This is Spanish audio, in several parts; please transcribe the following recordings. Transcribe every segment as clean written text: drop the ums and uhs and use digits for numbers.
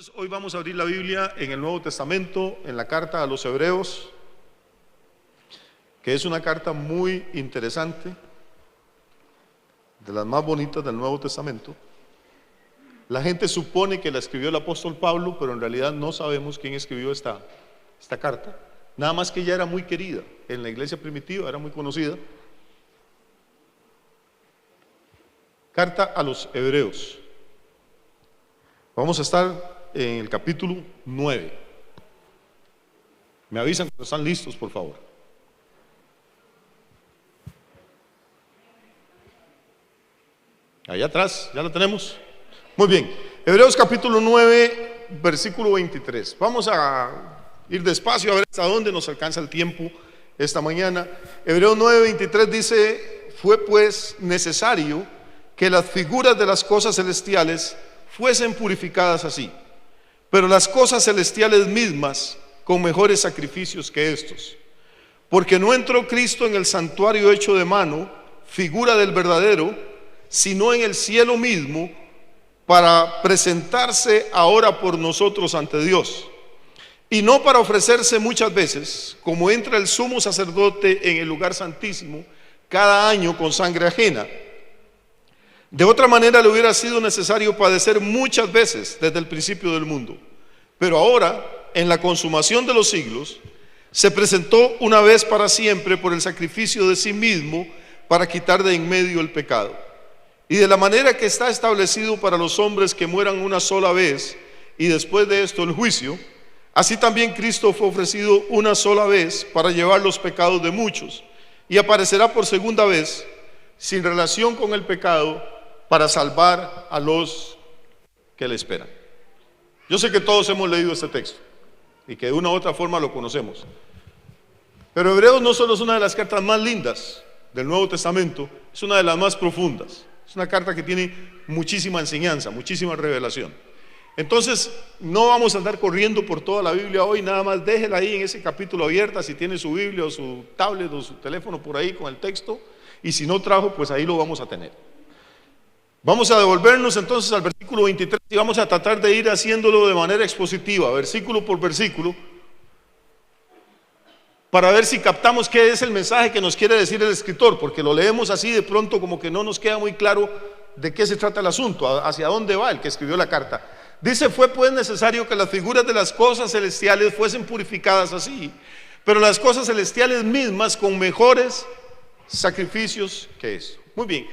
Entonces hoy vamos a abrir la Biblia en el Nuevo Testamento, en la carta a los Hebreos, que es una carta muy interesante, de las más bonitas del Nuevo Testamento. La gente supone que la escribió el apóstol Pablo, pero en realidad no sabemos quién escribió esta carta. Nada más que ella era muy querida en la iglesia primitiva, era muy conocida. Carta a los Hebreos. Vamos a estar en el capítulo 9. Me avisan cuando están listos, por favor. Allá atrás, ¿ya lo tenemos? Muy bien, Hebreos capítulo 9, versículo 23. Vamos a ir despacio a ver hasta dónde nos alcanza el tiempo esta mañana. Hebreos 9, 23 dice: fue pues necesario que las figuras de las cosas celestiales fuesen purificadas así, pero las cosas celestiales mismas con mejores sacrificios que estos. Porque no entró Cristo en el santuario hecho de mano, figura del verdadero, sino en el cielo mismo, para presentarse ahora por nosotros ante Dios, y no para ofrecerse muchas veces, como entra el sumo sacerdote en el lugar santísimo cada año con sangre ajena. De otra manera le hubiera sido necesario padecer muchas veces desde el principio del mundo. Pero ahora, en la consumación de los siglos, se presentó una vez para siempre por el sacrificio de sí mismo para quitar de en medio el pecado. Y de la manera que está establecido para los hombres que mueran una sola vez y después de esto el juicio, así también Cristo fue ofrecido una sola vez para llevar los pecados de muchos, y aparecerá por segunda vez sin relación con el pecado para salvar a los que le esperan. Yo sé que todos hemos leído este texto y que de una u otra forma lo conocemos, pero Hebreos no solo es una de las cartas más lindas del Nuevo Testamento, es una de las más profundas. Es una carta que tiene muchísima enseñanza, muchísima revelación. Entonces no vamos a andar corriendo por toda la Biblia hoy, nada más déjela ahí en ese capítulo abierta si tiene su Biblia o su tablet o su teléfono por ahí con el texto, y si no trajo, pues ahí lo vamos a tener. Vamos a devolvernos entonces al versículo 23 y vamos a tratar de ir haciéndolo de manera expositiva, versículo por versículo, para ver si captamos qué es el mensaje que nos quiere decir el escritor, porque lo leemos así de pronto como que no nos queda muy claro de qué se trata el asunto, hacia dónde va el que escribió la carta. Dice: fue pues necesario que las figuras de las cosas celestiales fuesen purificadas así, pero las cosas celestiales mismas con mejores sacrificios que esto. Muy bien.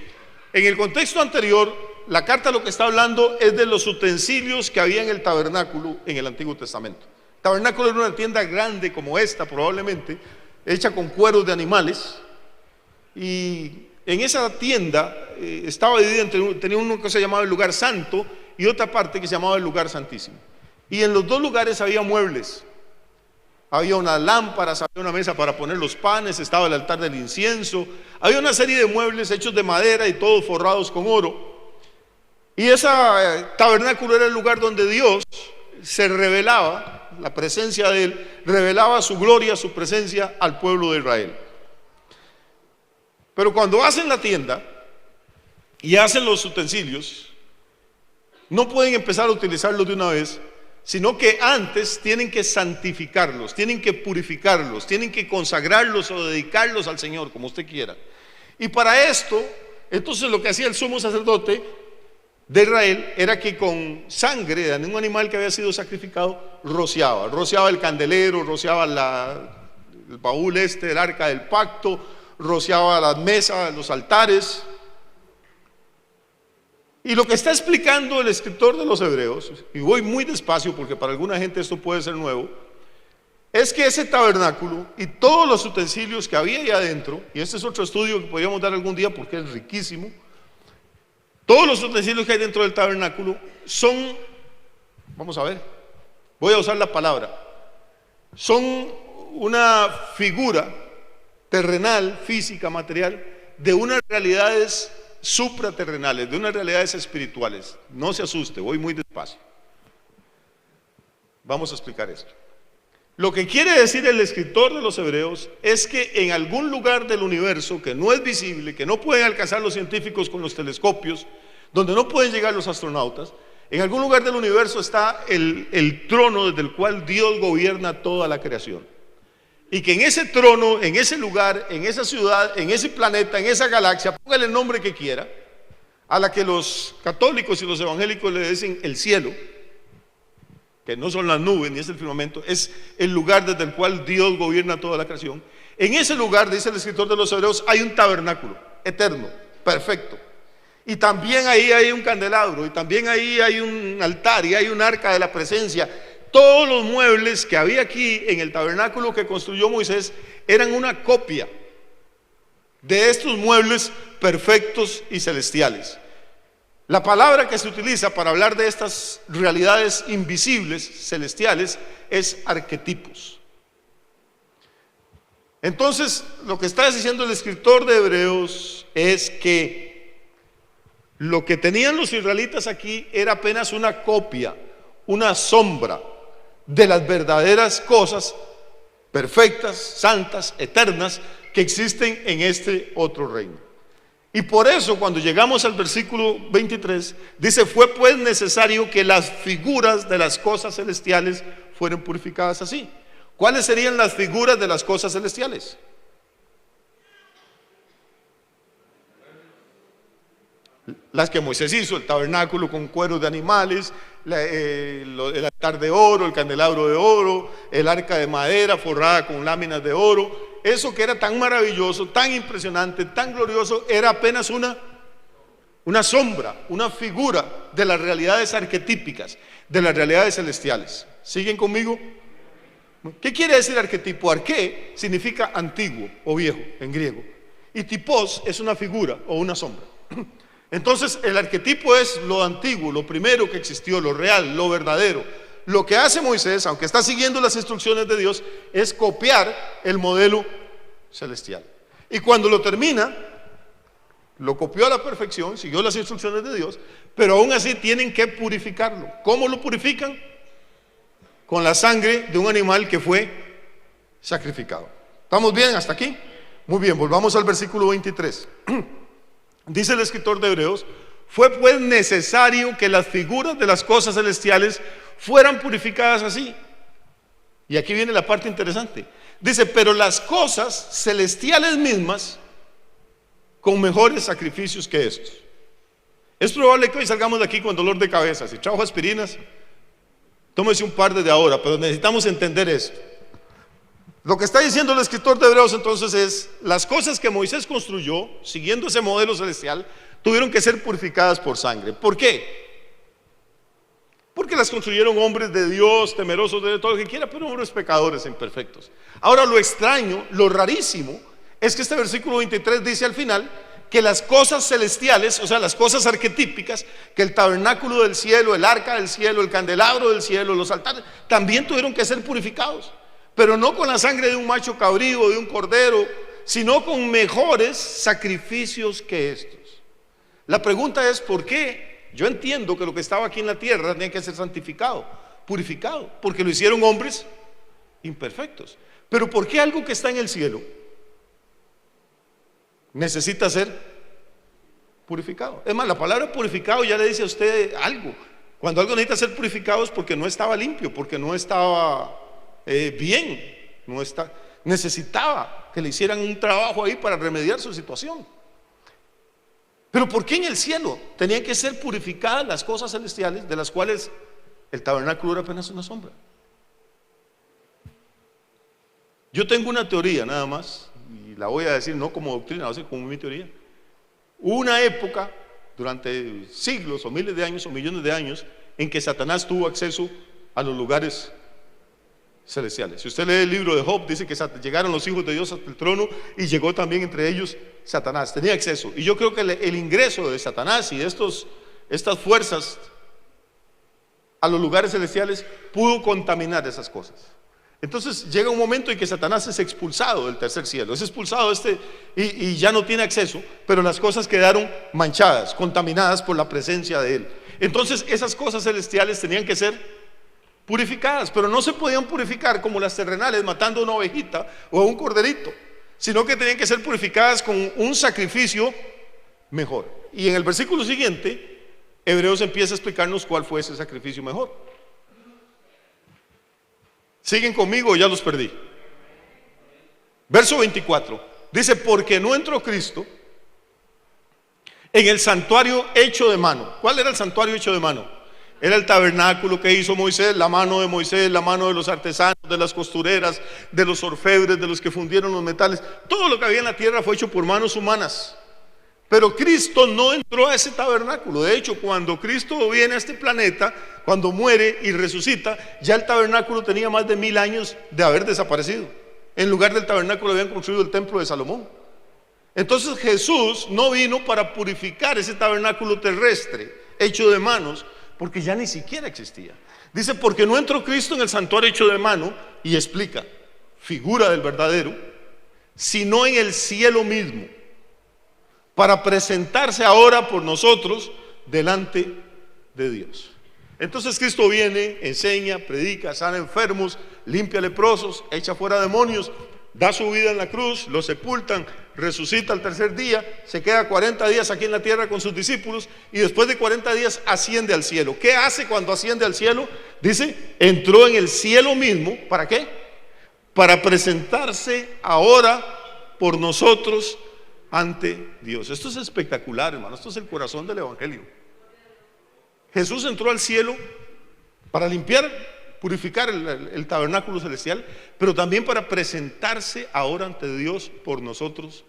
En el contexto anterior, la carta lo que está hablando es de los utensilios que había en el tabernáculo en el Antiguo Testamento. El tabernáculo era una tienda grande como esta, probablemente, hecha con cueros de animales, y en esa tienda estaba dividida tenía uno que se llamaba el lugar santo y otra parte que se llamaba el lugar santísimo. Y en los dos lugares había muebles. Había unas lámparas, había una mesa para poner los panes, estaba el altar del incienso, había una serie de muebles hechos de madera y todos forrados con oro. Y ese tabernáculo era el lugar donde Dios se revelaba, la presencia de Él, revelaba su gloria, su presencia al pueblo de Israel. Pero cuando hacen la tienda y hacen los utensilios, no pueden empezar a utilizarlos de una vez, sino que antes tienen que santificarlos, tienen que purificarlos, tienen que consagrarlos o dedicarlos al Señor, como usted quiera. Y para esto, entonces lo que hacía el sumo sacerdote de Israel era que con sangre de un animal que había sido sacrificado, rociaba el candelero, rociaba el baúl el arca del pacto, rociaba las mesas, los altares. Y lo que está explicando el escritor de los Hebreos, y voy muy despacio porque para alguna gente esto puede ser nuevo, es que ese tabernáculo y todos los utensilios que había ahí adentro, y este es otro estudio que podríamos dar algún día porque es riquísimo, todos los utensilios que hay dentro del tabernáculo son, vamos a ver, voy a usar la palabra, son una figura terrenal, física, material, de unas realidades supraterrenales, de unas realidades espirituales. No se asuste, voy muy despacio. Vamos a explicar esto. Lo que quiere decir el escritor de los Hebreos es que en algún lugar del universo que no es visible, que no pueden alcanzar los científicos con los telescopios, donde no pueden llegar los astronautas, En algún lugar del universo está el trono desde el cual Dios gobierna toda la creación. Y que en ese trono, en ese lugar, en esa ciudad, en ese planeta, en esa galaxia, póngale el nombre que quiera, a la que los católicos y los evangélicos le dicen el cielo, que no son las nubes ni es el firmamento, es el lugar desde el cual Dios gobierna toda la creación. En ese lugar, dice el escritor de los Hebreos, hay un tabernáculo eterno, perfecto. Y también ahí hay un candelabro, y también ahí hay un altar, y hay un arca de la presencia. Todos los muebles que había aquí en el tabernáculo que construyó Moisés eran una copia de estos muebles perfectos y celestiales. La palabra que se utiliza para hablar de estas realidades invisibles, celestiales, es arquetipos. Entonces, lo que está diciendo el escritor de Hebreos es que lo que tenían los israelitas aquí era apenas una copia, una sombra de las verdaderas cosas perfectas, santas, eternas que existen en este otro reino. Y por eso cuando llegamos al versículo 23 dice: fue pues necesario que las figuras de las cosas celestiales fueran purificadas así. ¿Cuáles serían las figuras de las cosas celestiales? Las que Moisés hizo: el tabernáculo con cueros de animales, el altar de oro, el candelabro de oro, el arca de madera forrada con láminas de oro. Eso que era tan maravilloso, tan impresionante, tan glorioso, era apenas una sombra, una figura de las realidades arquetípicas, de las realidades celestiales. ¿Siguen conmigo? ¿Qué quiere decir arquetipo? Arqué significa antiguo o viejo en griego, y tipos es una figura o una sombra. Entonces el arquetipo es lo antiguo, lo primero que existió, lo real, lo verdadero. Lo que hace Moisés, aunque está siguiendo las instrucciones de Dios, es copiar el modelo celestial. Y cuando lo termina, lo copió a la perfección, siguió las instrucciones de Dios, pero aún así tienen que purificarlo. ¿Cómo lo purifican? Con la sangre de un animal que fue sacrificado. ¿Estamos bien hasta aquí? Muy bien, volvamos al versículo 23. Dice el escritor de Hebreos: fue pues necesario que las figuras de las cosas celestiales fueran purificadas así. Y aquí viene la parte interesante. Dice: pero las cosas celestiales mismas con mejores sacrificios que estos. Es probable que hoy salgamos de aquí con dolor de cabeza. Si trajo aspirinas, tómese un par desde ahora, pero necesitamos entender esto. Lo que está diciendo el escritor de Hebreos entonces es: las cosas que Moisés construyó siguiendo ese modelo celestial tuvieron que ser purificadas por sangre. ¿Por qué? Porque las construyeron hombres de Dios, temerosos de todo lo que quiera, pero hombres pecadores e imperfectos. Ahora, lo extraño, lo rarísimo, es que este versículo 23 dice al final que las cosas celestiales, o sea, las cosas arquetípicas, que el tabernáculo del cielo, el arca del cielo, el candelabro del cielo, los altares, también tuvieron que ser purificados. Pero no con la sangre de un macho cabrío, de un cordero, sino con mejores sacrificios que estos. La pregunta es: ¿por qué? Yo entiendo que lo que estaba aquí en la tierra tenía que ser santificado, purificado, porque lo hicieron hombres imperfectos. Pero ¿por qué algo que está en el cielo necesita ser purificado? Es más, la palabra purificado ya le dice a usted algo. Cuando algo necesita ser purificado es porque no estaba limpio, porque no estaba bien, necesitaba que le hicieran un trabajo ahí para remediar su situación. Pero ¿por qué en el cielo tenían que ser purificadas las cosas celestiales, de las cuales el tabernáculo era apenas una sombra? Yo tengo una teoría nada más, y la voy a decir no como doctrina, voy a decir como mi teoría. Hubo una época durante siglos o miles de años o millones de años en que Satanás tuvo acceso a los lugares celestiales. Si usted lee el libro de Job, dice que llegaron los hijos de Dios hasta el trono y llegó también entre ellos Satanás, tenía acceso. Y yo creo que el ingreso de Satanás y de estas fuerzas a los lugares celestiales pudo contaminar esas cosas. Entonces llega un momento en que Satanás es expulsado del tercer cielo, es expulsado y ya no tiene acceso, pero las cosas quedaron manchadas, contaminadas por la presencia de él. Entonces esas cosas celestiales tenían que ser purificadas, pero no se podían purificar como las terrenales, matando a una ovejita o a un corderito, sino que tenían que ser purificadas con un sacrificio mejor. Y en el versículo siguiente, Hebreos empieza a explicarnos cuál fue ese sacrificio mejor. ¿Siguen conmigo o ya los perdí? Verso 24 dice: porque no entró Cristo en el santuario hecho de mano. ¿Cuál era el santuario hecho de mano? Era el tabernáculo que hizo Moisés, la mano de Moisés, la mano de los artesanos, de las costureras, de los orfebres, de los que fundieron los metales. Todo lo que había en la tierra fue hecho por manos humanas. Pero Cristo no entró a ese tabernáculo. De hecho, cuando Cristo viene a este planeta, cuando muere y resucita, ya el tabernáculo tenía más de 1000 años de haber desaparecido. En lugar del tabernáculo habían construido el templo de Salomón. Entonces Jesús no vino para purificar ese tabernáculo terrestre hecho de manos, porque ya ni siquiera existía. Dice: porque no entró Cristo en el santuario hecho de mano, y explica, figura del verdadero, sino en el cielo mismo, para presentarse ahora por nosotros delante de Dios. Entonces Cristo viene, enseña, predica, sana enfermos, limpia leprosos, echa fuera demonios, da su vida en la cruz, lo sepultan, resucita al tercer día, se queda 40 días aquí en la tierra con sus discípulos, y después de 40 días asciende al cielo. ¿Qué hace cuando asciende al cielo? Dice: entró en el cielo mismo. ¿Para qué? Para presentarse ahora por nosotros ante Dios. Esto es espectacular, hermano. Esto es el corazón del evangelio. Jesús entró al cielo para limpiar, purificar el tabernáculo celestial, pero también para presentarse ahora ante Dios por nosotros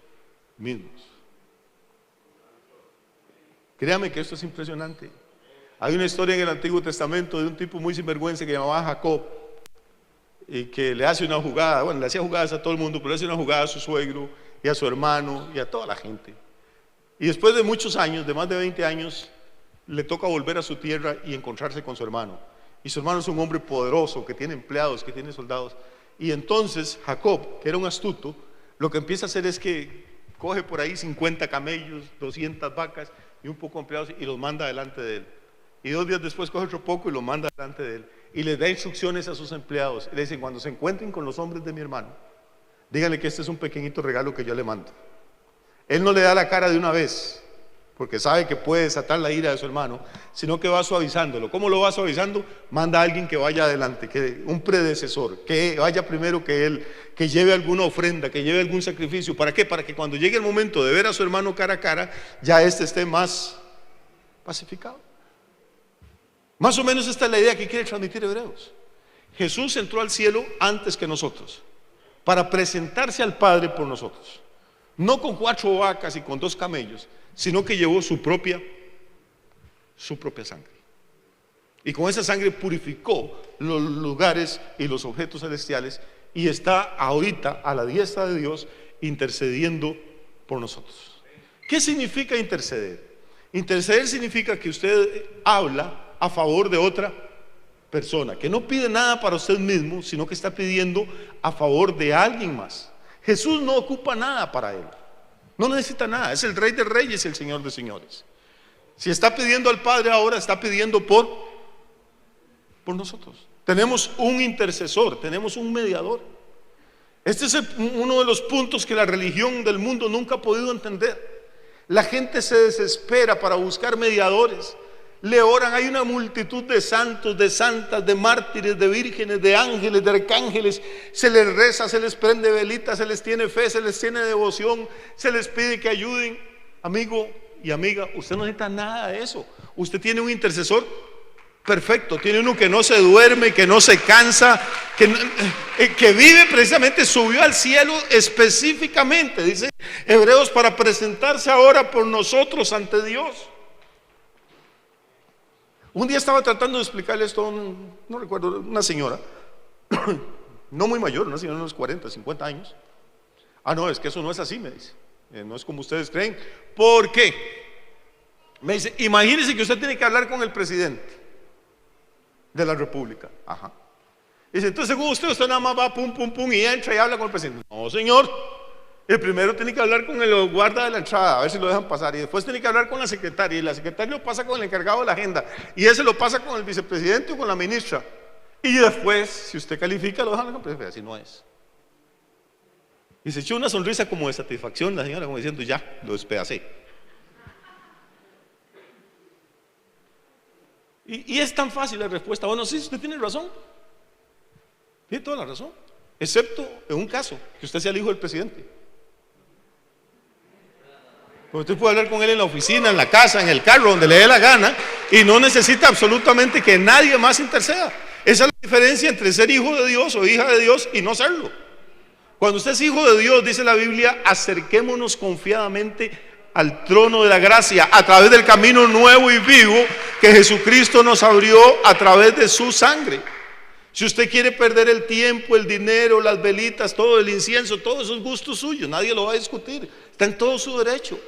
mismos. Créame que esto es impresionante. Hay una historia en el Antiguo Testamento de un tipo muy sinvergüenza que llamaba Jacob, y que le hace una jugada. Bueno, le hacía jugadas a todo el mundo, pero le hace una jugada a su suegro y a su hermano y a toda la gente. Y después de muchos años, de más de 20 años, le toca volver a su tierra y encontrarse con su hermano. Y su hermano es un hombre poderoso, que tiene empleados, que tiene soldados. Y entonces Jacob, que era un astuto, lo que empieza a hacer es que coge por ahí 50 camellos, 200 vacas y un poco de empleados, y los manda delante de él. Y 2 días después coge otro poco y lo manda delante de él. Y le da instrucciones a sus empleados. Y le dicen: cuando se encuentren con los hombres de mi hermano, díganle que este es un pequeñito regalo que yo le mando. Él no le da la cara de una vez, porque sabe que puede desatar la ira de su hermano, sino que va suavizándolo. ¿Cómo lo va suavizando? Manda a alguien que vaya adelante, un predecesor, que vaya primero que él, que lleve alguna ofrenda, que lleve algún sacrificio. ¿Para qué? Para que cuando llegue el momento de ver a su hermano cara a cara, ya éste esté más pacificado. Más o menos esta es la idea que quiere transmitir Hebreos. Jesús entró al cielo antes que nosotros, para presentarse al Padre por nosotros. No con 4 vacas y con 2 camellos, sino que llevó su propia sangre. Y con esa sangre purificó los lugares y los objetos celestiales, y está ahorita a la diestra de Dios intercediendo por nosotros. ¿Qué significa interceder? Interceder significa que usted habla a favor de otra persona, que no pide nada para usted mismo, sino que está pidiendo a favor de alguien más. Jesús no ocupa nada para él, no necesita nada, es el Rey de Reyes y el Señor de Señores. Si está pidiendo al Padre ahora, está pidiendo por nosotros. Tenemos un intercesor, tenemos un mediador. Este es uno de los puntos que la religión del mundo nunca ha podido entender. La gente se desespera para buscar mediadores. Le oran, hay una multitud de santos, de santas, de mártires, de vírgenes, de ángeles, de arcángeles. Se les reza, se les prende velitas, se les tiene fe, se les tiene devoción, se les pide que ayuden. Amigo y amiga, usted no necesita nada de eso. Usted tiene un intercesor perfecto, tiene uno que no se duerme, que no se cansa, que vive precisamente, subió al cielo específicamente, dice Hebreos, para presentarse ahora por nosotros ante Dios. Un día estaba tratando de explicarle esto a no recuerdo, una señora, no muy mayor, una señora de unos 40, 50 años. No, es que eso no es así, me dice. No es como ustedes creen. ¿Por qué? Me dice: imagínese que usted tiene que hablar con el presidente de la república. Ajá. Dice: entonces según usted nada más va pum, pum, pum y entra y habla con el presidente. No, señor. El primero tiene que hablar con el guarda de la entrada, a ver si lo dejan pasar, y después tiene que hablar con la secretaria, y la secretaria lo pasa con el encargado de la agenda, y ese lo pasa con el vicepresidente o con la ministra, y después, si usted califica, lo dejan con el presidente. Así no es. Y se echó una sonrisa como de satisfacción la señora, como diciendo: ya, lo despedacé. Y es tan fácil la respuesta. Bueno, sí, usted tiene razón. Tiene toda la razón. Excepto en un caso, que usted sea el hijo del presidente. Porque usted puede hablar con él en la oficina, en la casa, en el carro, donde le dé la gana, y no necesita absolutamente que nadie más interceda. Esa es la diferencia entre ser hijo de Dios o hija de Dios y no serlo. Cuando usted es hijo de Dios, dice la Biblia, acerquémonos confiadamente al trono de la gracia a través del camino nuevo y vivo que Jesucristo nos abrió a través de su sangre. Si usted quiere perder el tiempo, el dinero, las velitas, todo el incienso, todos esos gustos suyos, nadie lo va a discutir, está en todo su derecho.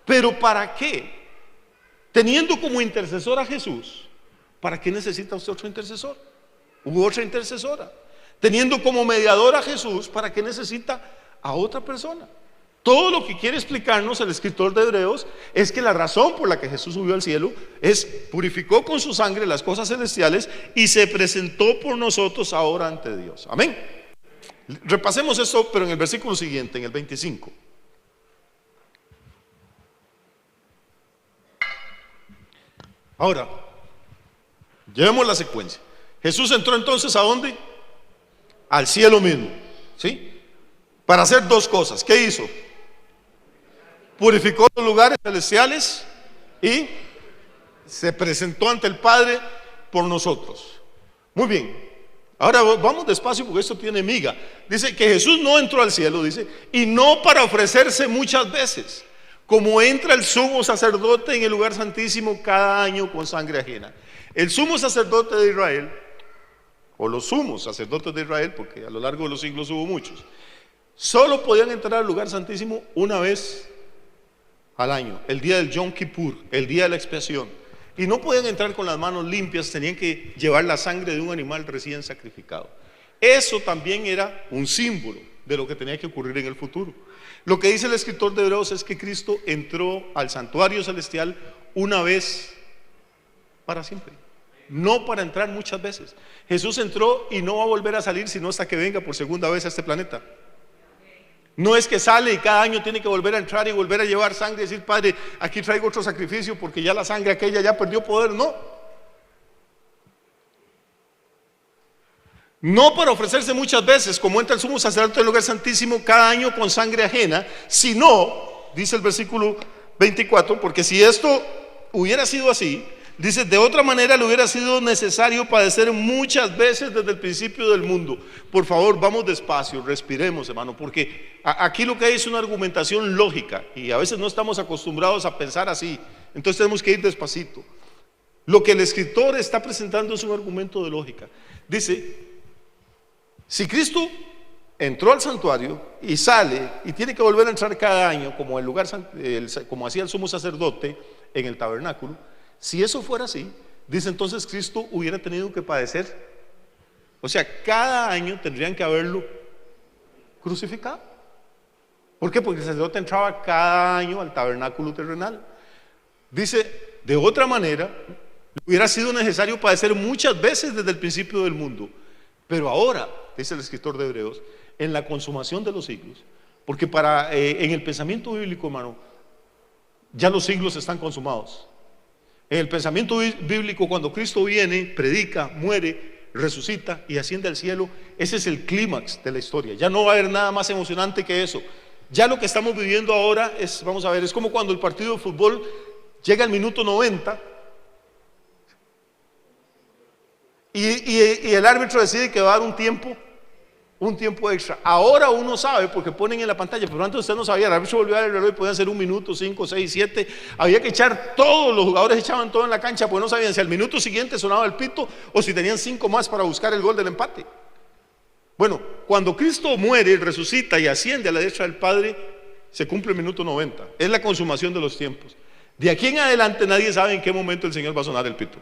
Pero ¿para qué? Teniendo como intercesor a Jesús, ¿para qué necesita usted otro intercesor? U otra intercesora. Teniendo como mediador a Jesús, ¿para qué necesita a otra persona? Todo lo que quiere explicarnos el escritor de Hebreos es que la razón por la que Jesús subió al cielo es purificó con su sangre las cosas celestiales y se presentó por nosotros ahora ante Dios. Amén. Repasemos esto, pero en el versículo siguiente, en el 25. Ahora, llevemos la secuencia. Jesús entró entonces ¿a dónde? Al cielo mismo, ¿sí? Para hacer dos cosas. ¿Qué hizo? Purificó los lugares celestiales y se presentó ante el Padre por nosotros. Muy bien. Ahora vamos despacio porque esto tiene miga. Dice que Jesús no entró al cielo, dice, y no para ofrecerse muchas veces, como entra el sumo sacerdote en el lugar santísimo cada año con sangre ajena. El sumo sacerdote de Israel, o los sumos sacerdotes de Israel, porque a lo largo de los siglos hubo muchos, solo podían entrar al lugar santísimo una vez al año, el día del Yom Kippur, el día de la expiación. Y no podían entrar con las manos limpias, tenían que llevar la sangre de un animal recién sacrificado. Eso también era un símbolo de lo que tenía que ocurrir en el futuro. Lo que dice el escritor de Hebreos es que Cristo entró al santuario celestial una vez para siempre, no para entrar muchas veces. Jesús entró y no va a volver a salir sino hasta que venga por segunda vez a este planeta. No es que sale y cada año tiene que volver a entrar y volver a llevar sangre y decir, Padre, aquí traigo otro sacrificio porque ya la sangre aquella ya perdió poder. No para ofrecerse muchas veces, como entra el sumo sacerdote del lugar santísimo cada año con sangre ajena, sino, dice el versículo 24, porque si esto hubiera sido así, dice, de otra manera le hubiera sido necesario padecer muchas veces desde el principio del mundo. Por favor, vamos despacio, respiremos, hermano, porque aquí lo que hay es una argumentación lógica y a veces no estamos acostumbrados a pensar así, entonces tenemos que ir despacito. Lo que el escritor está presentando es un argumento de lógica. Dice, si Cristo entró al santuario y sale y tiene que volver a entrar cada año como el lugar, como hacía el sumo sacerdote en el tabernáculo, si eso fuera así, dice entonces Cristo hubiera tenido que padecer. O sea, cada año tendrían que haberlo crucificado. ¿Por qué? Porque el sacerdote entraba cada año al tabernáculo terrenal. Dice, de otra manera, hubiera sido necesario padecer muchas veces desde el principio del mundo. Pero ahora, dice el escritor de Hebreos, en la consumación de los siglos, porque en el pensamiento bíblico, hermano, ya los siglos están consumados. En el pensamiento bíblico, cuando Cristo viene, predica, muere, resucita y asciende al cielo, ese es el clímax de la historia. Ya no va a haber nada más emocionante que eso. Ya lo que estamos viviendo ahora es, vamos a ver, es como cuando el partido de fútbol llega al minuto 90 y el árbitro decide que va a dar un tiempo extra. Ahora uno sabe porque ponen en la pantalla, pero antes usted no sabía, el árbitro volvió a dar el reloj y podían ser 1 minuto, 5, 6, 7. Había que echar todos, los jugadores echaban todo en la cancha porque no sabían si al minuto siguiente sonaba el pito o si tenían 5 más para buscar el gol del empate. Bueno, cuando Cristo muere, resucita y asciende a la derecha del Padre, se cumple el minuto 90. Es la consumación de los tiempos. De aquí en adelante nadie sabe en qué momento el Señor va a sonar el pito.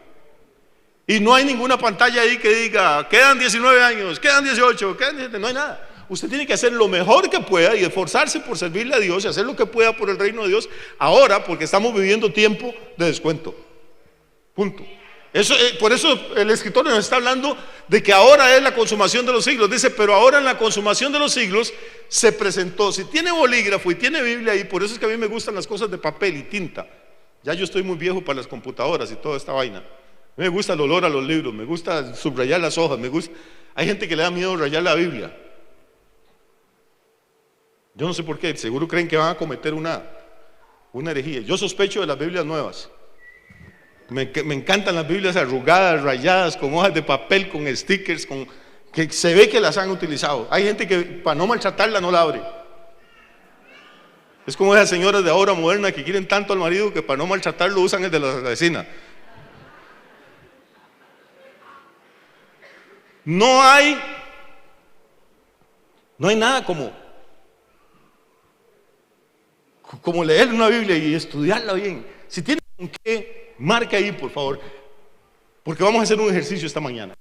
Y no hay ninguna pantalla ahí que diga, quedan 19 años, quedan 18, quedan 17, no hay nada. Usted tiene que hacer lo mejor que pueda y esforzarse por servirle a Dios y hacer lo que pueda por el reino de Dios ahora, porque estamos viviendo tiempo de descuento. Punto. Por eso el escritor nos está hablando de que ahora es la consumación de los siglos. Dice, pero ahora en la consumación de los siglos se presentó. Si tiene bolígrafo y tiene Biblia ahí, por eso es que a mí me gustan las cosas de papel y tinta. Ya yo estoy muy viejo para las computadoras y toda esta vaina. Me gusta el olor a los libros, me gusta subrayar las hojas, me gusta. Hay gente que le da miedo rayar la Biblia. Yo no sé por qué, seguro creen que van a cometer una herejía. Yo sospecho de las Biblias nuevas. Me encantan las Biblias arrugadas, rayadas, con hojas de papel, con stickers, que se ve que las han utilizado. Hay gente que para no maltratarla no la abre. Es como esas señoras de ahora moderna que quieren tanto al marido que para no maltratarlo usan el de la vecina. No hay nada como leer una Biblia y estudiarla bien. Si tienen con qué, marque ahí por favor, porque vamos a hacer un ejercicio esta mañana.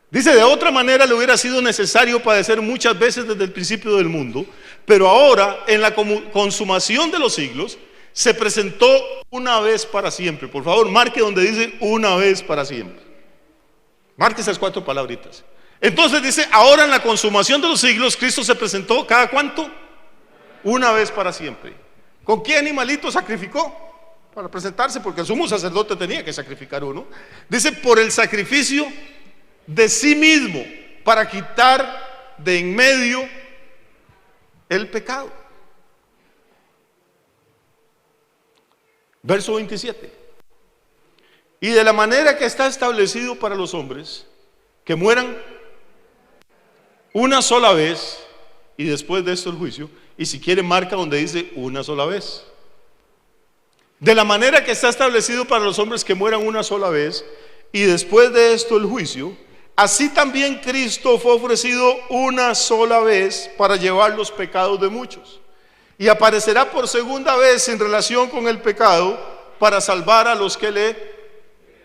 Dice: de otra manera le hubiera sido necesario padecer muchas veces desde el principio del mundo, pero ahora en la consumación de los siglos se presentó una vez para siempre. Por favor, marque donde dice una vez para siempre. Marque esas 4 palabritas. Entonces dice: ahora en la consumación de los siglos Cristo se presentó, ¿cada cuánto? Una vez para siempre. ¿Con qué animalito sacrificó para presentarse? Porque el sumo sacerdote tenía que sacrificar uno. Dice: por el sacrificio de sí mismo, para quitar de en medio el pecado. Verso 27. Y de la manera que está establecido para los hombres, que mueran una sola vez, y después de esto el juicio. Y si quiere marca donde dice una sola vez. De la manera que está establecido para los hombres que mueran una sola vez, y después de esto el juicio, así también Cristo fue ofrecido una sola vez para llevar los pecados de muchos, y aparecerá por segunda vez en relación con el pecado para salvar a los que le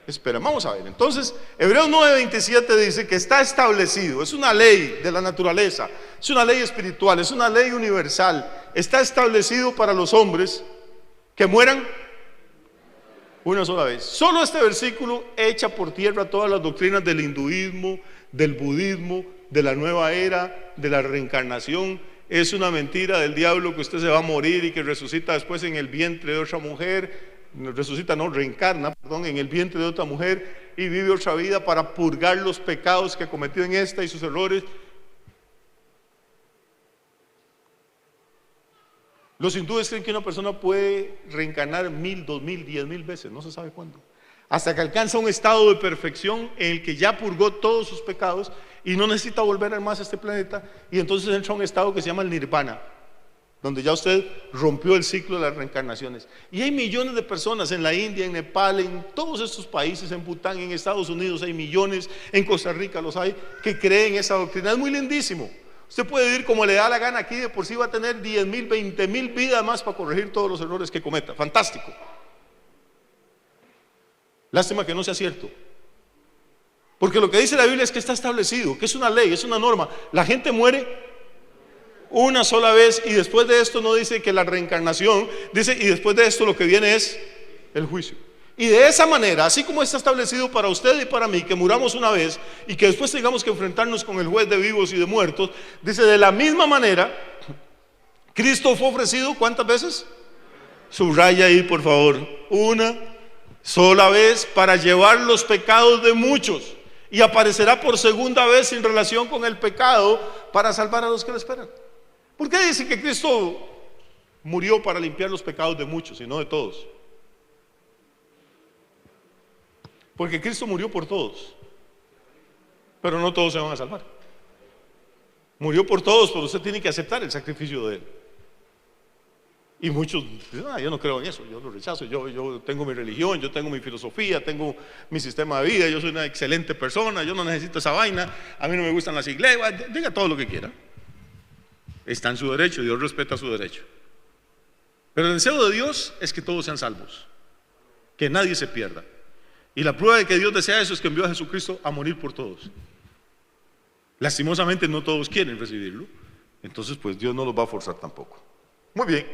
esperan. Vamos a ver, entonces Hebreos 9:27 dice que está establecido, es una ley de la naturaleza, es una ley espiritual, es una ley universal. Está establecido para los hombres que mueran una sola vez. Solo este versículo echa por tierra todas las doctrinas del hinduismo, del budismo, de la nueva era, de la reencarnación. Es una mentira del diablo que usted se va a morir y que resucita después en el vientre de otra mujer. Reencarna en el vientre de otra mujer y vive otra vida para purgar los pecados que ha cometido en esta y sus errores. Los hindúes creen que una persona puede reencarnar 1000, 2000, 10,000 veces, no se sabe cuándo, hasta que alcanza un estado de perfección en el que ya purgó todos sus pecados y no necesita volver más a este planeta, y entonces entra a un estado que se llama el nirvana, donde ya usted rompió el ciclo de las reencarnaciones. Y hay millones de personas en la India, en Nepal, en todos estos países, en Bután, en Estados Unidos hay millones, en Costa Rica los hay, que creen esa doctrina. Es muy lindísimo. Usted puede vivir como le da la gana aquí, de por sí va a tener 10,000, 20,000 vidas más para corregir todos los errores que cometa. Fantástico. Lástima que no sea cierto. Porque lo que dice la Biblia es que está establecido, que es una ley, es una norma. La gente muere una sola vez, y después de esto no dice que la reencarnación, dice: y después de esto lo que viene es el juicio. Y de esa manera, así como está establecido para usted y para mí que muramos una vez y que después tengamos que enfrentarnos con el juez de vivos y de muertos, dice: de la misma manera Cristo fue ofrecido, ¿cuántas veces? Subraya ahí por favor, una sola vez para llevar los pecados de muchos, y aparecerá por segunda vez en relación con el pecado para salvar a los que le esperan. ¿Por qué dice que Cristo murió para limpiar los pecados de muchos y no de todos? Porque Cristo murió por todos, pero no todos se van a salvar. Murió por todos, pero usted tiene que aceptar el sacrificio de Él. Y muchos dicen: yo no creo en eso, yo lo rechazo, yo tengo mi religión, yo tengo mi filosofía, tengo mi sistema de vida, yo soy una excelente persona, yo no necesito esa vaina, a mí no me gustan las iglesias. Diga todo lo que quiera, está en su derecho, Dios respeta su derecho. Pero el deseo de Dios es que todos sean salvos, que nadie se pierda. Y la prueba de que Dios desea eso es que envió a Jesucristo a morir por todos. Lastimosamente no todos quieren recibirlo, entonces pues Dios no los va a forzar tampoco. Muy bien,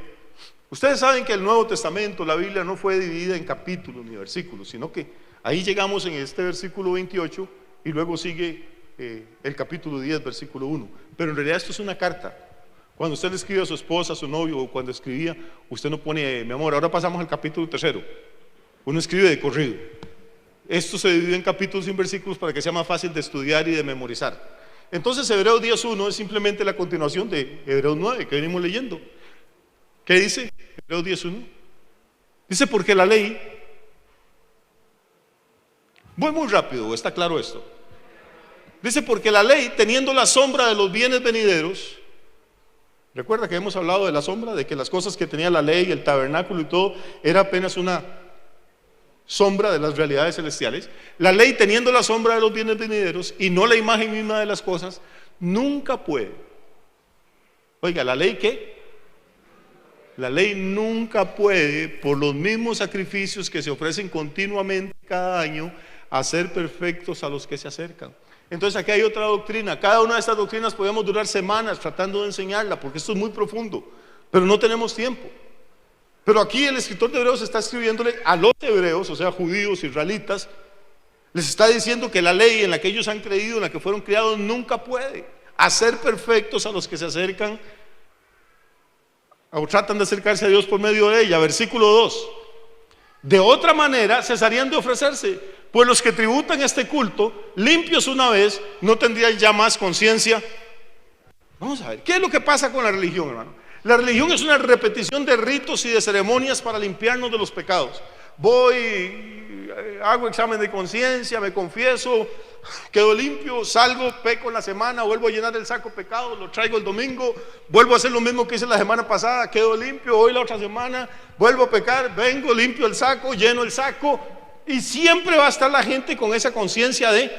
ustedes saben que el Nuevo Testamento, la Biblia, no fue dividida en capítulos ni versículos, sino que ahí llegamos en este versículo 28 y luego sigue el capítulo 10, versículo 1. Pero en realidad esto es una carta. Cuando usted le escribe a su esposa, a su novio, o cuando escribía, usted no pone: mi amor, ahora pasamos al capítulo 3. Uno escribe de corrido. Esto se divide en capítulos y en versículos para que sea más fácil de estudiar y de memorizar. Entonces Hebreos 10:1 es simplemente la continuación de Hebreos 9 que venimos leyendo. ¿Qué dice Hebreos 10:1? Dice, porque la ley, voy muy rápido, está claro esto. Dice, porque la ley, teniendo la sombra de los bienes venideros, recuerda que hemos hablado de la sombra, de que las cosas que tenía la ley, el tabernáculo y todo, era apenas una sombra de las realidades celestiales. La ley, teniendo la sombra de los bienes venideros y no la imagen misma de las cosas, nunca puede. Oiga, ¿la ley qué? La ley nunca puede, por los mismos sacrificios que se ofrecen continuamente cada año, hacer perfectos a los que se acercan. Entonces aquí hay otra doctrina. Cada una de estas doctrinas podemos durar semanas tratando de enseñarla, porque esto es muy profundo, pero no tenemos tiempo. Pero aquí el escritor de Hebreos está escribiéndole a los hebreos, o sea, judíos, israelitas, les está diciendo que la ley en la que ellos han creído, en la que fueron criados, nunca puede hacer perfectos a los que se acercan o tratan de acercarse a Dios por medio de ella. Versículo 2. De otra manera cesarían de ofrecerse, pues los que tributan este culto, limpios una vez, no tendrían ya más conciencia. Vamos a ver, ¿qué es lo que pasa con la religión, hermano? La religión es una repetición de ritos y de ceremonias para limpiarnos de los pecados. Voy, hago examen de conciencia, me confieso, quedo limpio, salgo, peco en la semana, vuelvo a llenar el saco pecado, lo traigo el domingo, vuelvo a hacer lo mismo que hice la semana pasada, quedo limpio, hoy la otra semana, vuelvo a pecar, vengo, limpio el saco, lleno el saco, y siempre va a estar la gente con esa conciencia de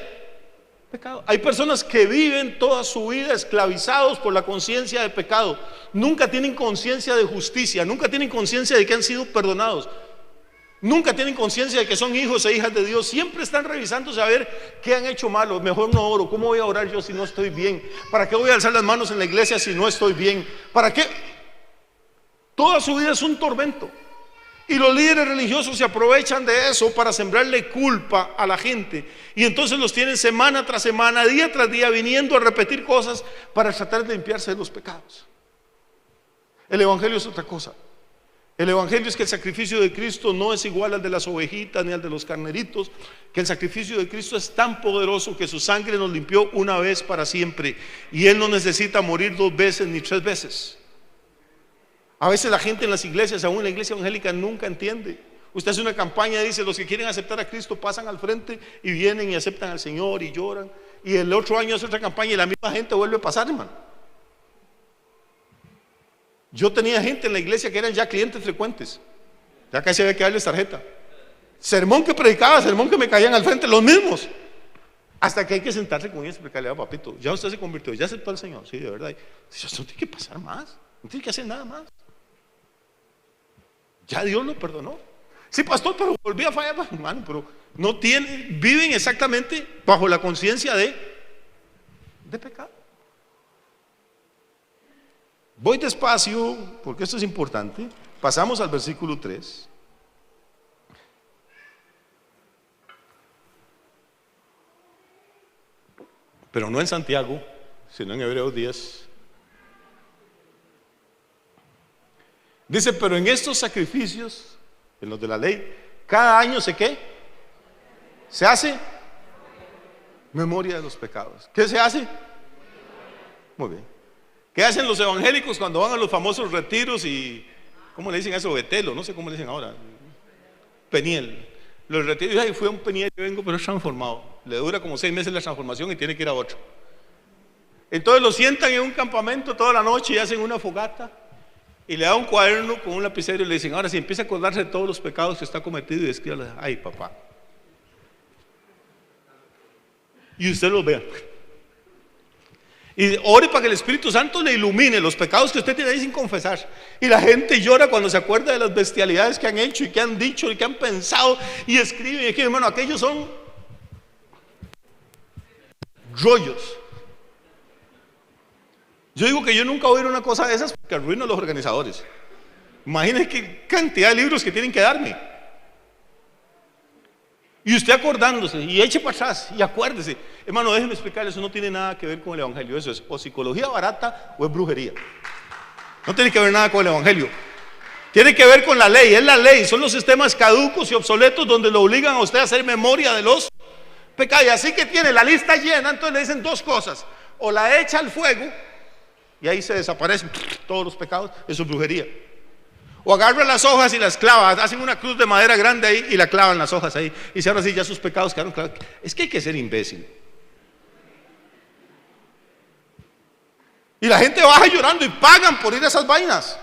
pecado. Hay personas que viven toda su vida esclavizados por la conciencia de pecado. Nunca tienen conciencia de justicia, nunca tienen conciencia de que han sido perdonados, nunca tienen conciencia de que son hijos e hijas de Dios. Siempre están revisando saber qué han hecho malo. Mejor no oro. ¿Cómo voy a orar yo si no estoy bien? ¿Para qué voy a alzar las manos en la iglesia si no estoy bien? ¿Para qué? Toda su vida es un tormento. Y los líderes religiosos se aprovechan de eso para sembrarle culpa a la gente. Y entonces los tienen semana tras semana, día tras día, viniendo a repetir cosas para tratar de limpiarse de los pecados. El evangelio es otra cosa. El evangelio es que el sacrificio de Cristo no es igual al de las ovejitas ni al de los carneritos, que el sacrificio de Cristo es tan poderoso que su sangre nos limpió una vez para siempre, y Él no necesita morir 2 veces ni 3 veces. A veces la gente en las iglesias, aún en la iglesia evangélica, nunca entiende. Usted hace una campaña y dice, los que quieren aceptar a Cristo pasan al frente y vienen y aceptan al Señor y lloran, y el otro año hace otra campaña y la misma gente vuelve a pasar, hermano. Yo tenía gente en la iglesia que eran ya clientes frecuentes, ya casi había que darles tarjeta. Sermón que predicaba, sermón que me caían al frente, los mismos. Hasta que hay que sentarse con ellos y explicarle, papito, ya usted se convirtió, ya aceptó al Señor. Sí, de verdad. Eso no tiene que pasar más, no tiene que hacer nada más. Ya Dios lo perdonó. Sí, pastor, pero volví a fallar, hermano, pero no tienen, viven exactamente bajo la conciencia de pecado. Voy despacio porque esto es importante. Pasamos al versículo 3. Pero no en Santiago, sino en Hebreos 10. Dice, pero en estos sacrificios, en los de la ley, cada año se ¿qué? Se hace memoria de los pecados. ¿Qué se hace? Muy bien. ¿Qué hacen los evangélicos cuando van a los famosos retiros y, ¿cómo le dicen eso? Betelo, no sé cómo le dicen ahora. Peniel. Los retiros, ay, fui a un Peniel, yo vengo, pero es transformado. Le dura como 6 meses la transformación y tiene que ir a otro. Entonces lo sientan en un campamento toda la noche y hacen una fogata y le dan un cuaderno con un lapicero y le dicen, ahora si empieza a acordarse de todos los pecados que está cometido y escríbale, ay papá. Y usted los vea. Y ore para que el Espíritu Santo le ilumine los pecados que usted tiene ahí sin confesar. Y la gente llora cuando se acuerda de las bestialidades que han hecho y que han dicho y que han pensado y escriben. Y aquí, hermano, aquellos son rollos. Yo digo que yo nunca voy a ir a una cosa de esas porque arruino a los organizadores. Imagínense qué cantidad de libros que tienen que darme. Y usted acordándose y eche para atrás y acuérdese. Hermano, déjeme explicarle, eso no tiene nada que ver con el evangelio. Eso es o psicología barata o es brujería. No tiene que ver nada con el evangelio. Tiene que ver con la ley, es la ley, son los sistemas caducos y obsoletos donde lo obligan a usted a hacer memoria de los pecados. Y así que tiene la lista llena, entonces le dicen dos cosas: o la echa al fuego y ahí se desaparecen todos los pecados, eso es brujería. O agarra las hojas y las clava, hacen una cruz de madera grande ahí y la clavan las hojas ahí. Y si ahora sí ya sus pecados quedaron clavados. Es que hay que ser imbécil. Y la gente baja llorando y pagan por ir a esas vainas.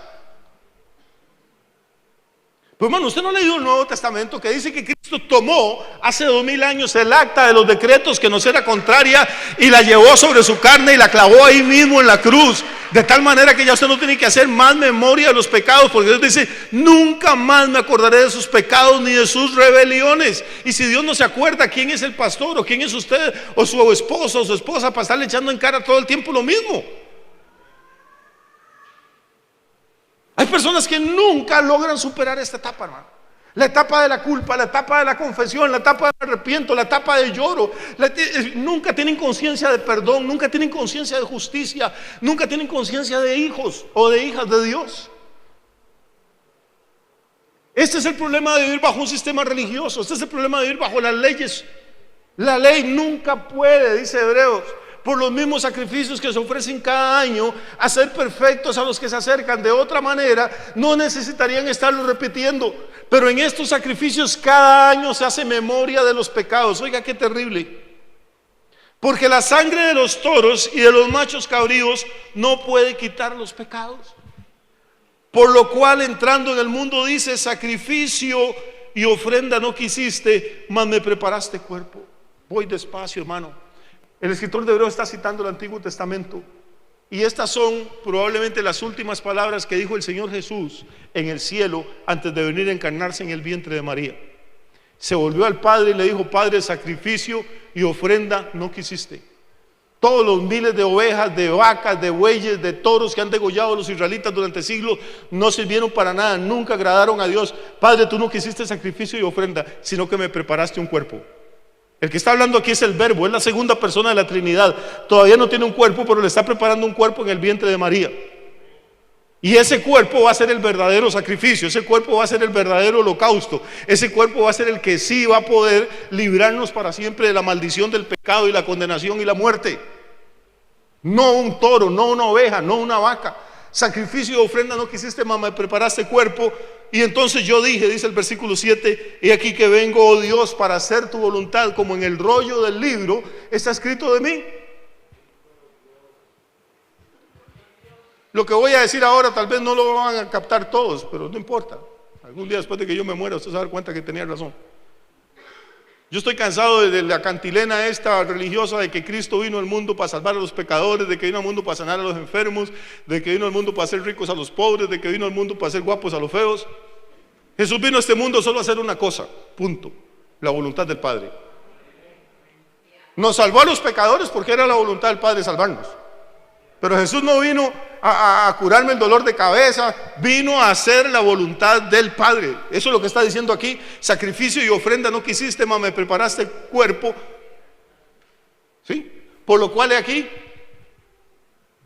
Pues hermano, usted no ha leído el Nuevo Testamento que dice que Cristo tomó hace 2000 años el acta de los decretos que nos era contraria y la llevó sobre su carne y la clavó ahí mismo en la cruz, de tal manera que ya usted no tiene que hacer más memoria de los pecados, porque Dios dice: nunca más me acordaré de sus pecados ni de sus rebeliones. Y si Dios no se acuerda, ¿quién es el pastor o quién es usted o su esposo o su esposa para estarle echando en cara todo el tiempo lo mismo? Hay personas que nunca logran superar esta etapa, hermano. La etapa de la culpa, la etapa de la confesión, la etapa del arrepiento, la etapa del lloro. Nunca tienen conciencia de perdón, nunca tienen conciencia de justicia, nunca tienen conciencia de hijos o de hijas de Dios. Este es el problema de vivir bajo un sistema religioso. Este es el problema de vivir bajo las leyes. La ley nunca puede, dice Hebreos, por los mismos sacrificios que se ofrecen cada año, hacer perfectos a los que se acercan. De otra manera, no necesitarían estarlo repitiendo. Pero en estos sacrificios cada año se hace memoria de los pecados. Oiga, qué terrible. Porque la sangre de los toros y de los machos cabríos no puede quitar los pecados. Por lo cual, entrando en el mundo, dice: sacrificio y ofrenda no quisiste, mas me preparaste cuerpo. Voy despacio, hermano. El escritor de Hebreos está citando el Antiguo Testamento, y estas son probablemente las últimas palabras que dijo el Señor Jesús en el cielo antes de venir a encarnarse en el vientre de María. Se volvió al Padre y le dijo: Padre, sacrificio y ofrenda no quisiste. Todos los miles de ovejas, de vacas, de bueyes, de toros que han degollado los israelitas durante siglos no sirvieron para nada, nunca agradaron a Dios. Padre, tú no quisiste sacrificio y ofrenda, sino que me preparaste un cuerpo. El que está hablando aquí es el Verbo, es la segunda persona de la Trinidad. Todavía no tiene un cuerpo, pero le está preparando un cuerpo en el vientre de María. Y ese cuerpo va a ser el verdadero sacrificio, ese cuerpo va a ser el verdadero holocausto, ese cuerpo va a ser el que sí va a poder librarnos para siempre de la maldición del pecado y la condenación y la muerte. No un toro, no una oveja, no una vaca. Sacrificio y ofrenda no quisiste, mas me preparaste cuerpo. Y entonces yo dije, dice el versículo 7: he aquí que vengo, oh Dios, para hacer tu voluntad, como en el rollo del libro está escrito de mí. Lo que voy a decir ahora tal vez no lo van a captar todos, pero no importa. Algún día después de que yo me muera, usted se va a dar cuenta que tenía razón. Yo estoy cansado de la cantilena esta religiosa de que Cristo vino al mundo para salvar a los pecadores, de que vino al mundo para sanar a los enfermos, de que vino al mundo para hacer ricos a los pobres, de que vino al mundo para hacer guapos a los feos. Jesús vino a este mundo solo a hacer una cosa, punto: la voluntad del Padre. Nos salvó a los pecadores porque era la voluntad del Padre salvarnos. Pero Jesús no vino a curarme el dolor de cabeza, vino a hacer la voluntad del Padre. Eso es lo que está diciendo aquí: sacrificio y ofrenda no quisiste, mas me preparaste cuerpo. ¿Sí? Por lo cual he aquí,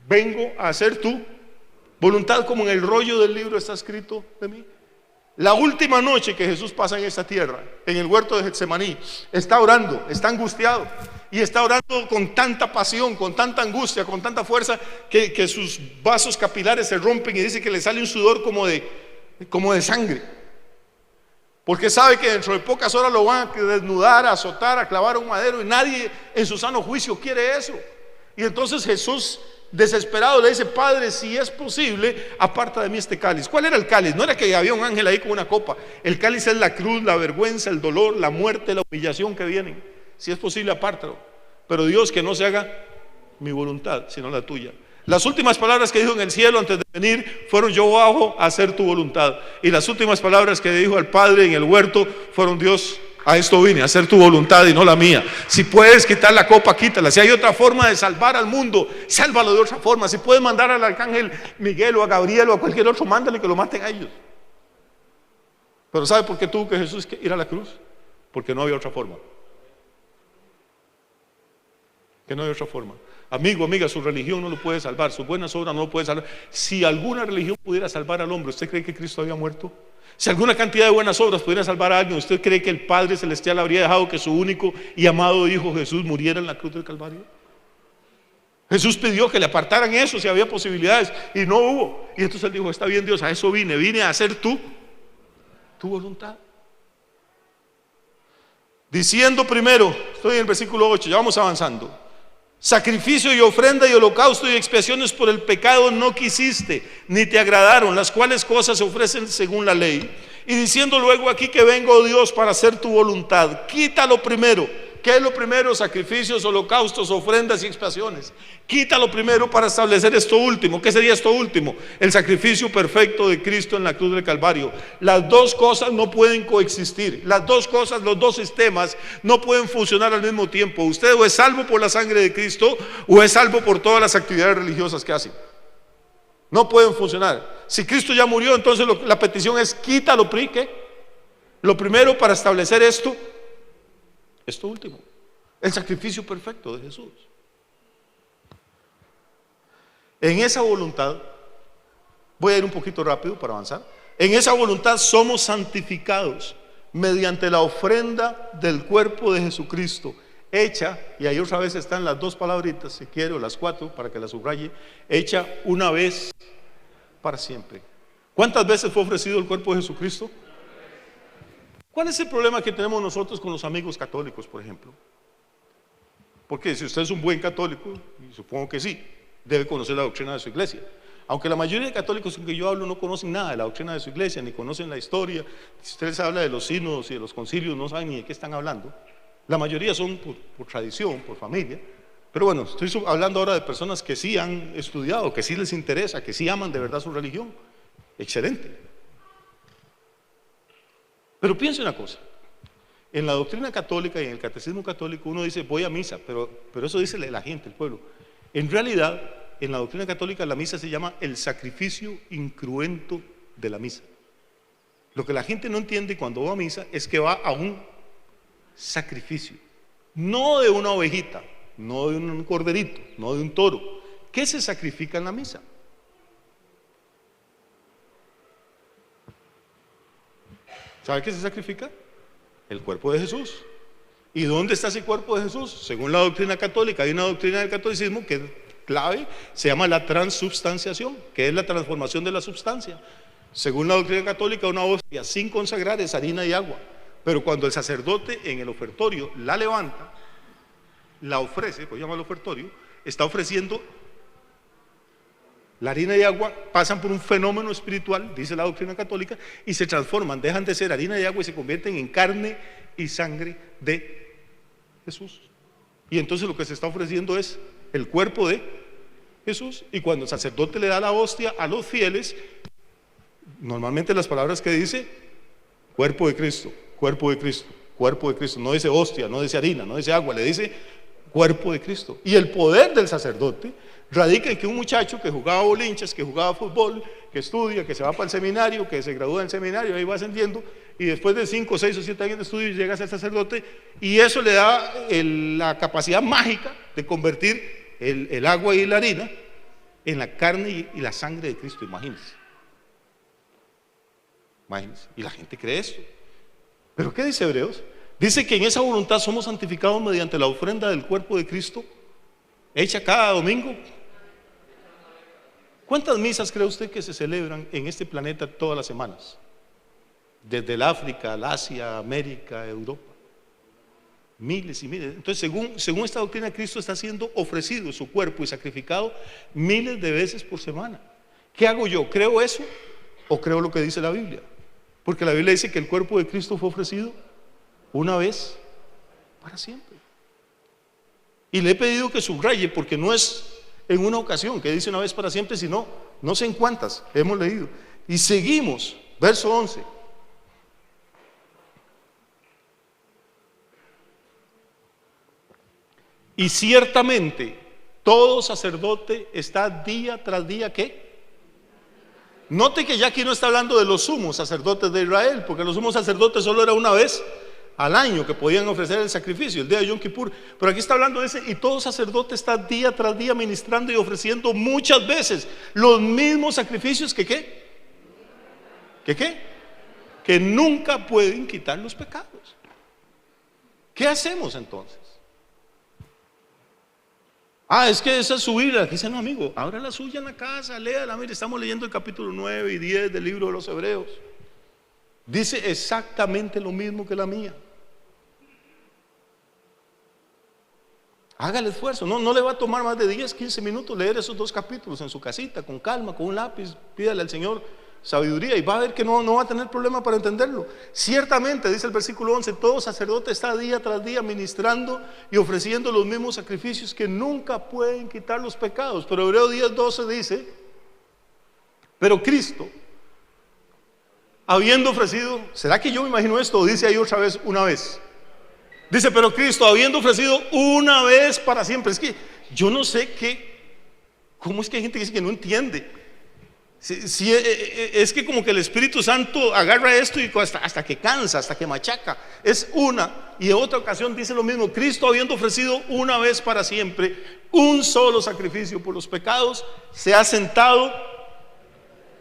vengo a hacer tu voluntad, como en el rollo del libro está escrito de mí. La última noche que Jesús pasa en esta tierra, en el huerto de Getsemaní, está orando, está angustiado. Y está orando con tanta pasión, con tanta angustia, con tanta fuerza, que sus vasos capilares se rompen y dice que le sale un sudor como de sangre. Porque sabe que dentro de pocas horas lo van a desnudar, a azotar, a clavar a un madero, y nadie en su sano juicio quiere eso. Y entonces Jesús, desesperado, le dice: Padre, si es posible, aparta de mí este cáliz. ¿Cuál era el cáliz? No era que había un ángel ahí con una copa. El cáliz es la cruz, la vergüenza, el dolor, la muerte, la humillación que vienen. Si es posible, apártalo. Pero Dios, que no se haga mi voluntad, sino la tuya. Las últimas palabras que dijo en el cielo antes de venir fueron: yo bajo a hacer tu voluntad. Y las últimas palabras que dijo al Padre en el huerto fueron: Dios, a esto vine, a hacer tu voluntad y no la mía. Si puedes quitar la copa, quítala. Si hay otra forma de salvar al mundo, sálvalo de otra forma. Si puedes mandar al arcángel Miguel o a Gabriel o a cualquier otro, mándale que lo maten a ellos. Pero ¿sabe por qué tuvo que Jesús ir a la cruz? Porque no había otra forma. que no hay otra forma. Amigo, amiga, su religión no lo puede salvar, sus buenas obras no lo pueden salvar. Si alguna religión pudiera salvar al hombre, ¿usted cree que Cristo había muerto? Si alguna cantidad de buenas obras pudiera salvar a alguien, ¿usted cree que el Padre Celestial habría dejado que su único y amado Hijo Jesús muriera en la cruz del Calvario? Jesús pidió que le apartaran eso si había posibilidades y no hubo. Y entonces él dijo: está bien, Dios, a eso vine a hacer tu voluntad. Diciendo primero, estoy en el versículo 8, ya vamos avanzando: sacrificio y ofrenda y holocausto y expiaciones por el pecado no quisiste, ni te agradaron, las cuales cosas se ofrecen según la ley. Y diciendo luego aquí que vengo, Dios, para hacer tu voluntad, quítalo primero. ¿Qué es lo primero? Sacrificios, holocaustos, ofrendas y expiaciones. Quítalo primero para establecer esto último. ¿Qué sería esto último? El sacrificio perfecto de Cristo en la cruz del Calvario. Las dos cosas no pueden coexistir. Las dos cosas, los dos sistemas no pueden funcionar al mismo tiempo. Usted o es salvo por la sangre de Cristo o es salvo por todas las actividades religiosas que hace. No pueden funcionar. Si Cristo ya murió, entonces la petición es: quítalo, ¿qué? Lo primero para establecer esto último, el sacrificio perfecto de Jesús. En esa voluntad, voy a ir un poquito rápido para avanzar. En esa voluntad somos santificados mediante la ofrenda del cuerpo de Jesucristo, hecha, y ahí otra vez están las dos palabritas, si quiere, o las cuatro para que las subraye: hecha una vez para siempre. ¿Cuántas veces fue ofrecido el cuerpo de Jesucristo? ¿Cuál es el problema que tenemos nosotros con los amigos católicos, por ejemplo? Porque si usted es un buen católico, y supongo que sí, debe conocer la doctrina de su iglesia. Aunque la mayoría de católicos con que yo hablo no conocen nada de la doctrina de su iglesia, ni conocen la historia. Si usted les habla de los sínodos y de los concilios, no saben ni de qué están hablando. La mayoría son por tradición, por familia. Pero bueno, estoy hablando ahora de personas que sí han estudiado, que sí les interesa, que sí aman de verdad su religión. Excelente. Pero piense una cosa: en la doctrina católica y en el catecismo católico uno dice voy a misa, pero eso dice la gente, el pueblo. En realidad, en la doctrina católica la misa se llama el sacrificio incruento de la misa. Lo que la gente no entiende cuando va a misa es que va a un sacrificio, no de una ovejita, no de un corderito, no de un toro. ¿Qué se sacrifica en la misa? ¿Sabe qué se sacrifica? El cuerpo de Jesús. ¿Y dónde está ese cuerpo de Jesús? Según la doctrina católica, hay una doctrina del catolicismo que es clave, se llama la transubstanciación, que es la transformación de la substancia. Según la doctrina católica, una hostia sin consagrar es harina y agua, pero cuando el sacerdote en el ofertorio la levanta, la ofrece, pues llama el ofertorio, está ofreciendo la harina y agua, pasan por un fenómeno espiritual, dice la doctrina católica, y se transforman, dejan de ser harina y agua y se convierten en carne y sangre de Jesús. Y entonces lo que se está ofreciendo es el cuerpo de Jesús. Y cuando el sacerdote le da la hostia a los fieles, normalmente las palabras que dice: cuerpo de Cristo, cuerpo de Cristo, cuerpo de Cristo. No dice hostia, no dice harina, no dice agua, le dice cuerpo de Cristo. Y el poder del sacerdote radica en que un muchacho que jugaba bolinchas, que jugaba fútbol, que estudia, que se va para el seminario, que se gradúa en el seminario, ahí va ascendiendo, y después de 5, 6 o 7 años de estudio llega a ser sacerdote, y eso le da la capacidad mágica de convertir el agua y la harina en la carne y la sangre de Cristo. Imagínense. Y la gente cree esto. ¿Pero qué dice Hebreos? Dice que en esa voluntad somos santificados mediante la ofrenda del cuerpo de Cristo, hecha cada domingo. ¿Cuántas misas cree usted que se celebran en este planeta todas las semanas? Desde el África, el Asia, América, Europa. Miles y miles. Entonces, según esta doctrina, Cristo está siendo ofrecido su cuerpo y sacrificado miles de veces por semana. ¿Qué hago yo? ¿Creo eso o creo lo que dice la Biblia? Porque la Biblia dice que el cuerpo de Cristo fue ofrecido una vez para siempre. Y le he pedido que subraye, porque no es en una ocasión que dice una vez para siempre, sino no sé en cuántas hemos leído. Y seguimos, verso 11. Y ciertamente todo sacerdote está día tras día, ¿qué? Note que ya aquí no está hablando de los sumos sacerdotes de Israel, porque los sumos sacerdotes solo era una vez al año que podían ofrecer el sacrificio, el día de Yom Kippur. Pero aquí está hablando de ese, y todo sacerdote está día tras día ministrando y ofreciendo muchas veces los mismos sacrificios que que nunca pueden quitar los pecados. ¿Qué hacemos entonces? Es que esa es su Biblia. Dice, no, amigo, abra la suya en la casa, léala. Mire, estamos leyendo el capítulo 9 y 10 del libro de los Hebreos. Dice exactamente lo mismo que la mía. Haga el esfuerzo, no le va a tomar más de 10, 15 minutos leer esos 2 capítulos en su casita, con calma, con un lápiz. Pídale al Señor sabiduría y va a ver que no va a tener problema para entenderlo. Ciertamente, dice el versículo 11, todo sacerdote está día tras día ministrando y ofreciendo los mismos sacrificios que nunca pueden quitar los pecados. Pero Hebreos 10:12 dice, pero Cristo, habiendo ofrecido, ¿será que yo me imagino esto? O dice ahí otra vez, una vez. Dice, pero Cristo, habiendo ofrecido una vez para siempre. Es que yo no sé cómo es que hay gente que dice que no entiende. Es que como que el Espíritu Santo agarra esto y hasta que cansa, hasta que machaca. Es una, y en otra ocasión dice lo mismo. Cristo, habiendo ofrecido una vez para siempre un solo sacrificio por los pecados, se ha sentado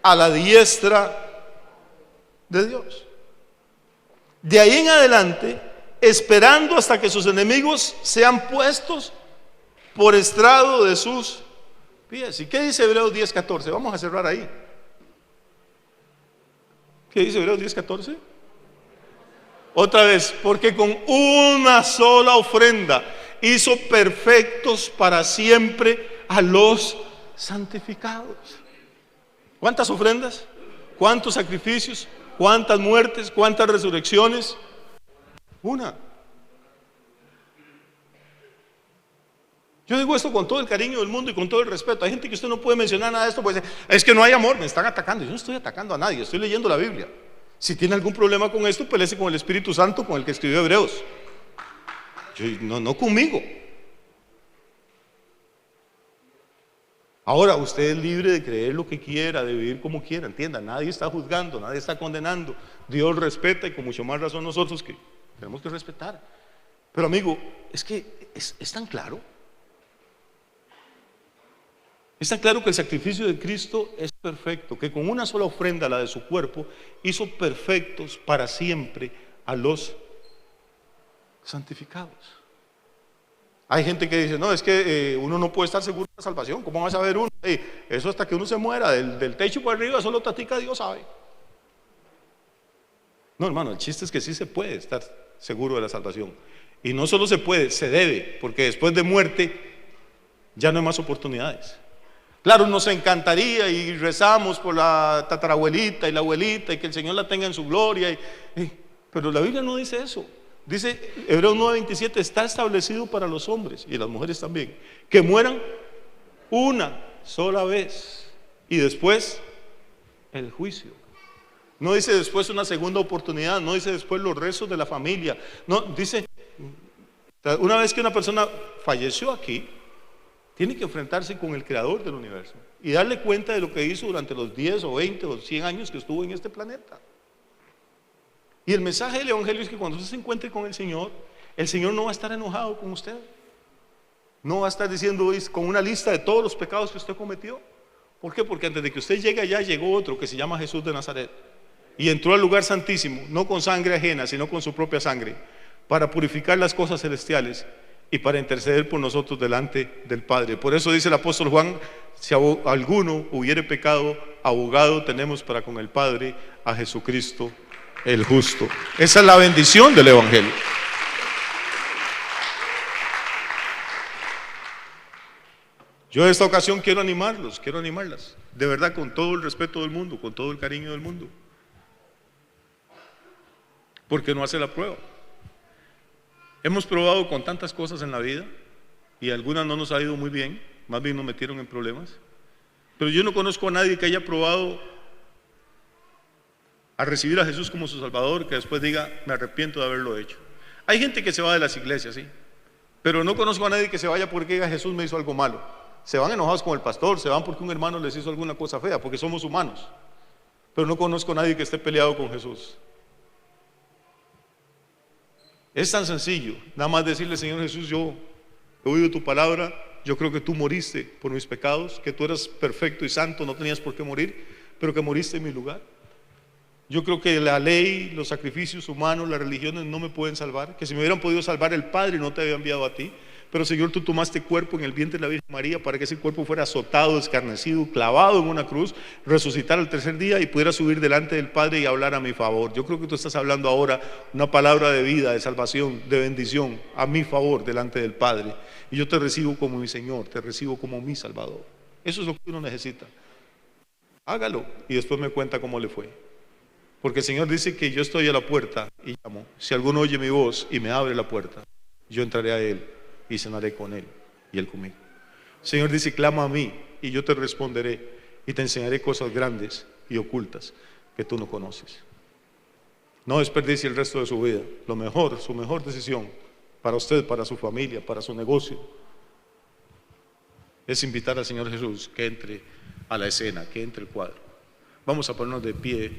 a la diestra de Dios. De ahí en adelante, esperando hasta que sus enemigos sean puestos por estrado de sus pies. ¿Y qué dice Hebreos 10:14? Vamos a cerrar ahí. ¿Qué dice Hebreos 10:14? Otra vez, porque con una sola ofrenda hizo perfectos para siempre a los santificados. ¿Cuántas ofrendas? ¿Cuántos sacrificios? ¿Cuántas muertes? ¿Cuántas resurrecciones? Una. Yo digo esto con todo el cariño del mundo y con todo el respeto. Hay gente que usted no puede mencionar nada de esto, pues es que no hay amor, me están atacando. Yo no estoy atacando a nadie, estoy leyendo la Biblia. Si tiene algún problema con esto, peléese con el Espíritu Santo, con el que escribió Hebreos. No conmigo. Ahora, usted es libre de creer lo que quiera, de vivir como quiera, entienda, nadie está juzgando, nadie está condenando. Dios respeta y con mucho más razón nosotros que tenemos que respetar. Pero amigo, es que es tan claro. Es tan claro que el sacrificio de Cristo es perfecto, que con una sola ofrenda, la de su cuerpo, hizo perfectos para siempre a los santificados. Hay gente que dice, no, es que uno no puede estar seguro de la salvación. ¿Cómo va a saber uno? Eso hasta que uno se muera, del techo para arriba, solo tatica Dios sabe. No, hermano, el chiste es que sí se puede estar seguro de la salvación. Y no solo se puede, se debe, porque después de muerte ya no hay más oportunidades. Claro, nos encantaría y rezamos por la tatarabuelita y la abuelita y que el Señor la tenga en su gloria. Pero la Biblia no dice eso. Dice Hebreos 9:27, está establecido para los hombres y las mujeres también, que mueran una sola vez y después el juicio. No dice después una segunda oportunidad, no dice después los rezos de la familia. No, dice, una vez que una persona falleció aquí, tiene que enfrentarse con el Creador del universo y darle cuenta de lo que hizo durante los 10 o 20 o 100 años que estuvo en este planeta. Y el mensaje del Evangelio es que cuando usted se encuentre con el Señor no va a estar enojado con usted. No va a estar diciendo con una lista de todos los pecados que usted cometió. ¿Por qué? Porque antes de que usted llegue allá llegó otro que se llama Jesús de Nazaret y entró al lugar santísimo, no con sangre ajena, sino con su propia sangre, para purificar las cosas celestiales y para interceder por nosotros delante del Padre. Por eso dice el apóstol Juan, si alguno hubiere pecado, abogado tenemos para con el Padre, a Jesucristo el justo. Esa es la bendición del Evangelio. Yo en esta ocasión quiero animarlas, de verdad, con todo el respeto del mundo, con todo el cariño del mundo. Porque no hace la prueba. Hemos probado con tantas cosas en la vida y algunas no nos ha ido muy bien, más bien nos metieron en problemas. Pero yo no conozco a nadie que haya probado a recibir a Jesús como su Salvador, que después diga, me arrepiento de haberlo hecho. Hay gente que se va de las iglesias, sí, pero no conozco a nadie que se vaya porque diga, Jesús me hizo algo malo. Se van enojados con el pastor, se van porque un hermano les hizo alguna cosa fea, porque somos humanos. Pero no conozco a nadie que esté peleado con Jesús. Es tan sencillo, nada más decirle: Señor Jesús, yo he oído tu palabra, yo creo que tú moriste por mis pecados, que tú eras perfecto y santo, no tenías por qué morir, pero que moriste en mi lugar. Yo creo que la ley, los sacrificios humanos, las religiones no me pueden salvar, que si me hubieran podido salvar el Padre no te había enviado a ti. Pero Señor, tú tomaste cuerpo en el vientre de la Virgen María para que ese cuerpo fuera azotado, escarnecido, clavado en una cruz, resucitar al tercer día y pudiera subir delante del Padre y hablar a mi favor. Yo creo que tú estás hablando ahora una palabra de vida, de salvación, de bendición a mi favor delante del Padre. Y yo te recibo como mi Señor, te recibo como mi Salvador. Eso es lo que uno necesita. Hágalo y después me cuenta cómo le fue. Porque el Señor dice que yo estoy a la puerta y llamo. Si alguno oye mi voz y me abre la puerta, yo entraré a él y cenaré con él y él conmigo. El Señor dice: clama a mí y yo te responderé y te enseñaré cosas grandes y ocultas que tú no conoces. No desperdicie el resto de su vida. Lo mejor, su mejor decisión para usted, para su familia, para su negocio, es invitar al Señor Jesús que entre a la escena, que entre al cuadro. Vamos a ponernos de pie.